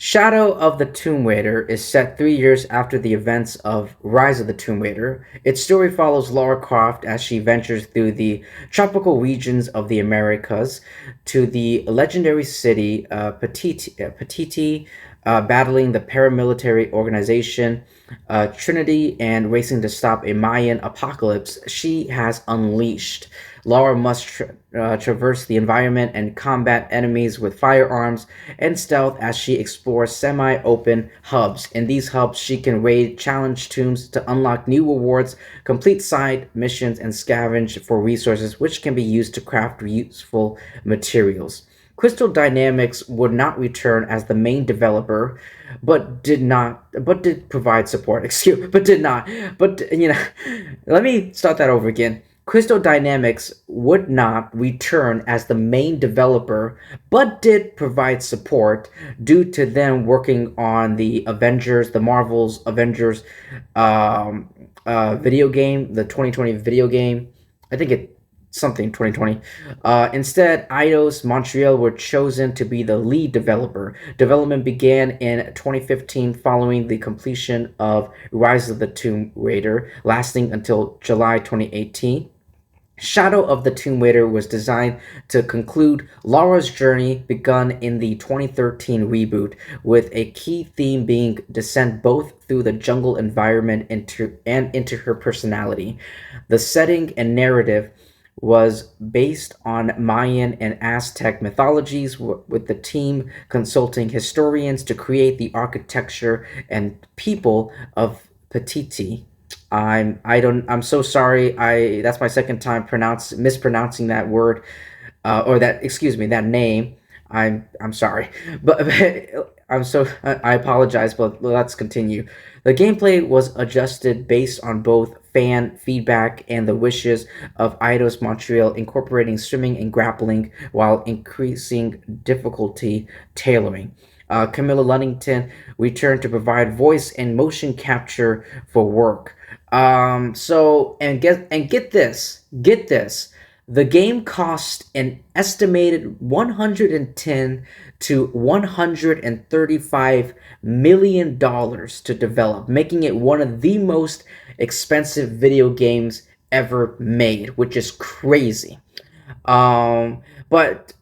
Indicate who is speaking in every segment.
Speaker 1: Shadow of the Tomb Raider is set 3 years after the events of Rise of the Tomb Raider. Its story follows Lara Croft as she ventures through the tropical regions of the Americas to the legendary city Petiti, battling the paramilitary organization Trinity and racing to stop a Mayan apocalypse she has unleashed. Lara must traverse the environment and combat enemies with firearms and stealth as she explores semi-open hubs. In these hubs, she can raid challenge tombs to unlock new rewards, complete side missions, and scavenge for resources which can be used to craft useful materials. Crystal Dynamics would not return as the main developer, but did provide support. But did not. But let me start that over again. Crystal Dynamics would not return as the main developer, but did provide support due to them working on the Avengers, the Marvel's Avengers video game, the 2020 video game. I think it something 2020. Instead, Eidos Montreal were chosen to be the lead developer. Development began in 2015 following the completion of Rise of the Tomb Raider, lasting until July 2018. Shadow of the Tomb Raider was designed to conclude Lara's journey begun in the 2013 reboot, with a key theme being descent both through the jungle environment and into her personality. The setting and narrative was based on Mayan and Aztec mythologies, with the team consulting historians to create the architecture and people of Petiti. I'm so sorry. I That's my second time mispronouncing that word, or that excuse me, that name. I'm sorry, but I apologize. But let's continue. The gameplay was adjusted based on both fan feedback and the wishes of Eidos Montreal, incorporating swimming and grappling while increasing difficulty tailoring. Camilla Lunnington returned to provide voice and motion capture for work. Get this. The game cost an estimated 110 to 135 million dollars to develop, making it one of the most expensive video games ever made, which is crazy. But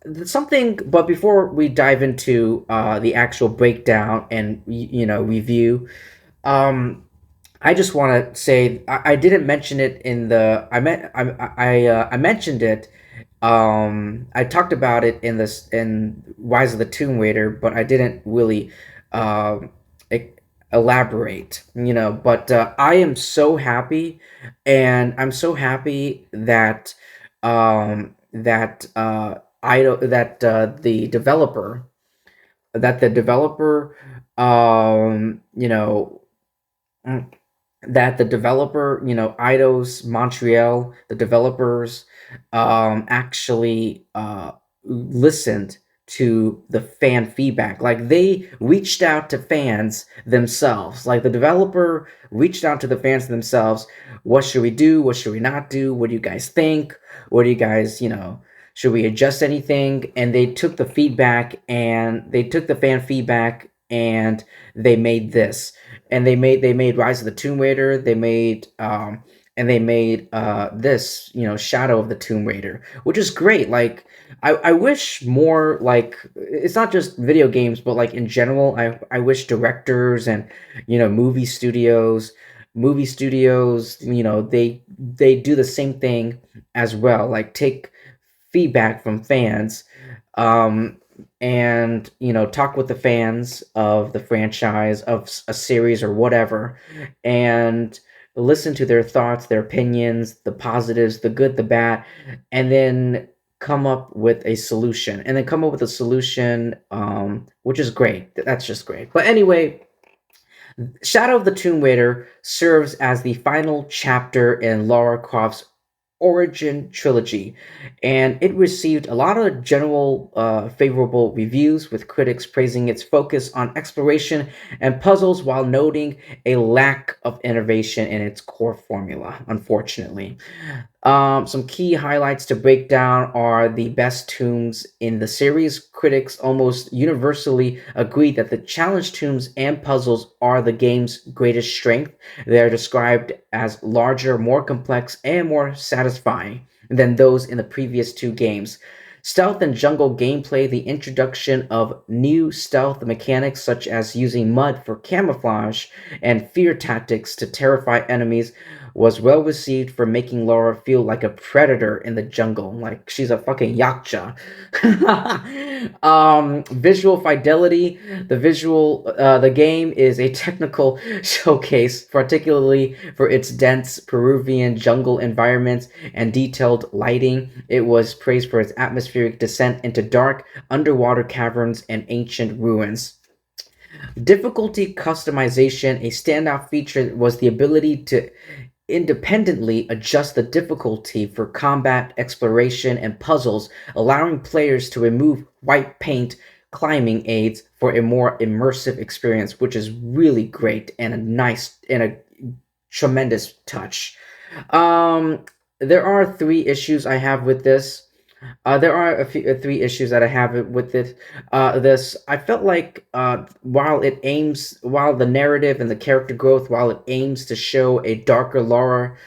Speaker 1: before we dive into the actual breakdown and review, um, I just want to say I didn't mention it in the I mentioned it. I talked about it in Rise of the Tomb Raider, but I didn't really uh, e- elaborate. But I am so happy, and I'm so happy that the developer that the developer you know that the developer, Eidos Montreal, the developers, actually listened to the fan feedback. Like, they reached out to fans themselves. Like, the developer reached out to the fans themselves. What should we do? What should we not do? What do you guys think? What do you guys, should we adjust anything? And they took the feedback, and they took the fan feedback, and they made this. And they made Rise of the Tomb Raider. They made this, Shadow of the Tomb Raider, which is great. Like, I wish more, like, it's not just video games, but like in general, I wish directors and movie studios, they do the same thing as well. Like, take feedback from fans, um, and talk with the fans of the franchise, of a series or whatever, and listen to their thoughts, their opinions, the positives, the good, the bad, and then come up with a solution, which is great. That's just great. But anyway, Shadow of the Tomb Raider serves as the final chapter in Lara Croft's origin trilogy, and it received a lot of general favorable reviews, with critics praising its focus on exploration and puzzles while noting a lack of innovation in its core formula, unfortunately. Some key highlights to break down are the best tombs in the series. Critics almost universally agree that the challenge tombs and puzzles are the game's greatest strength. They are described as larger, more complex, and more satisfying than those in the previous two games. Stealth and jungle gameplay, the introduction of new stealth mechanics such as using mud for camouflage and fear tactics to terrify enemies was well received for making Laura feel like a predator in the jungle, like she's a fucking yaksha. Visual fidelity. The game is a technical showcase, particularly for its dense Peruvian jungle environments and detailed lighting. It was praised for its atmospheric descent into dark underwater caverns and ancient ruins. Difficulty customization. A standout feature was the ability to independently adjust the difficulty for combat, exploration, and puzzles, allowing players to remove white paint climbing aids for a more immersive experience, which is really great and a nice and a tremendous touch. Um, there are three issues I have with this. There are three issues that I have with it. This I felt like while the narrative and the character growth, while it aims to show a darker Laura,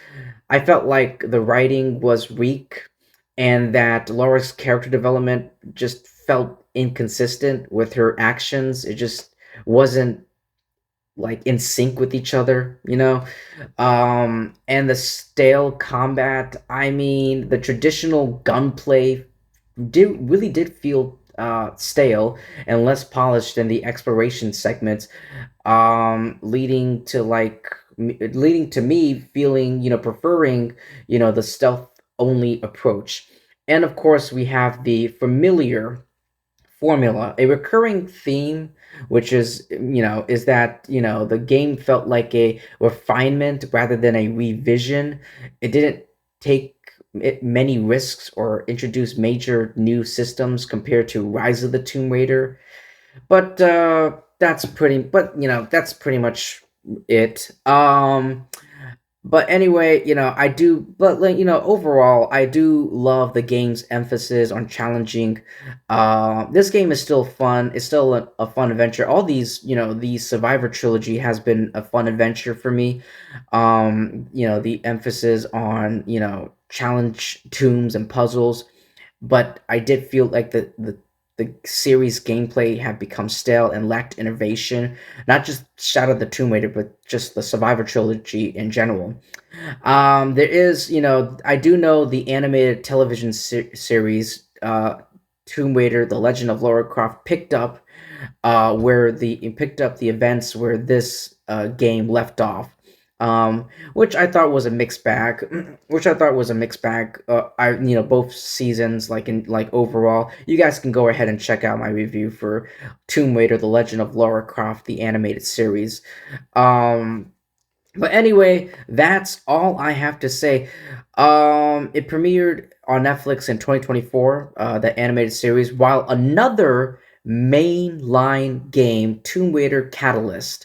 Speaker 1: I felt like the writing was weak, and that Laura's character development just felt inconsistent with her actions. It just wasn't like in sync with each other, you know. And the stale combat. I mean, the traditional gunplay did feel stale and less polished than the exploration segments, leading to me feeling, preferring, the stealth only approach. And of course, we have the familiar formula, a recurring theme, which is that, the game felt like a refinement rather than a revision. It didn't take many risks or introduce major new systems compared to Rise of the Tomb Raider. But that's pretty much it. But anyway, I do, but like, overall, I do love the game's emphasis on challenging. This game is still fun. It's still a fun adventure. All these, the Survivor trilogy has been a fun adventure for me. The emphasis on, challenge tombs and puzzles, but I did feel like the series gameplay had become stale and lacked innovation. Not just Shadow of the Tomb Raider, but just the Survivor trilogy in general. There is, I do know the animated television series, Tomb Raider: The Legend of Lara Croft, picked up the events where this game left off. Which I thought was a mixed bag. Which I thought was a mixed bag. Both seasons, like overall. You guys can go ahead and check out my review for Tomb Raider: The Legend of Lara Croft, the animated series. Um, but anyway, that's all I have to say. It premiered on Netflix in 2024, the animated series, while another mainline game, Tomb Raider Catalyst,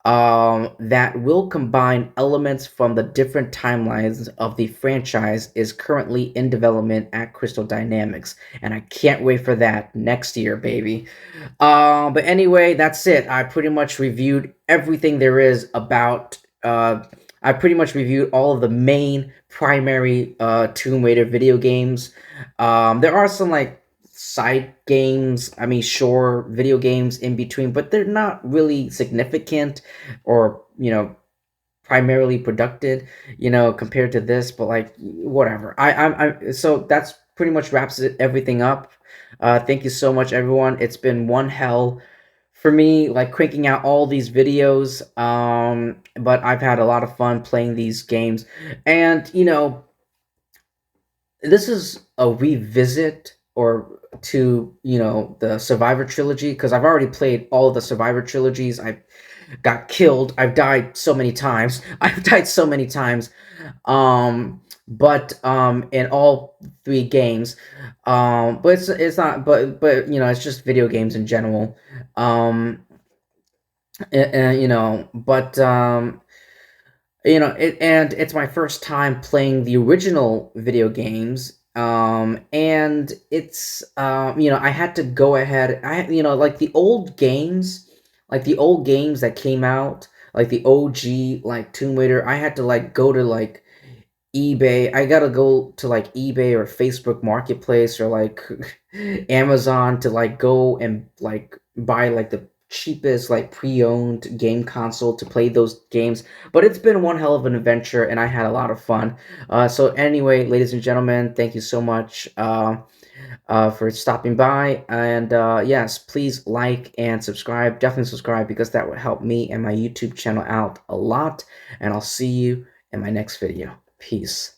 Speaker 1: that will combine elements from the different timelines of the franchise, is currently in development at Crystal Dynamics, and I can't wait for that next year, baby. But anyway, that's it. I pretty much reviewed everything there is about. I pretty much reviewed all of the main primary Tomb Raider video games. There are some like side games, I mean, sure, video games in between, but they're not really significant or, primarily productive, compared to this. But like, whatever. So that's pretty much wraps everything up. Thank you so much, everyone. It's been one hell for me, like cranking out all these videos. But I've had a lot of fun playing these games, and this is a revisit or to the Survivor trilogy, because I've already played all of the Survivor trilogies. I got killed. I've died so many times. I've died so many times. But in all three games. But it's not. But it's just video games in general. Um, but and it's my first time playing the original video games. And it's I had to go ahead. Like the old games, that came out, like the OG, like Tomb Raider. I had to like go to like eBay. I gotta go to like eBay or Facebook Marketplace or like Amazon to like go and like buy like the cheapest like pre-owned game console to play those games. But it's been one hell of an adventure, and I had a lot of fun. So anyway, ladies and gentlemen, thank you so much for stopping by. And yes, please like and subscribe. Definitely subscribe, because that would help me and my YouTube channel out a lot. And I'll see you in my next video. Peace.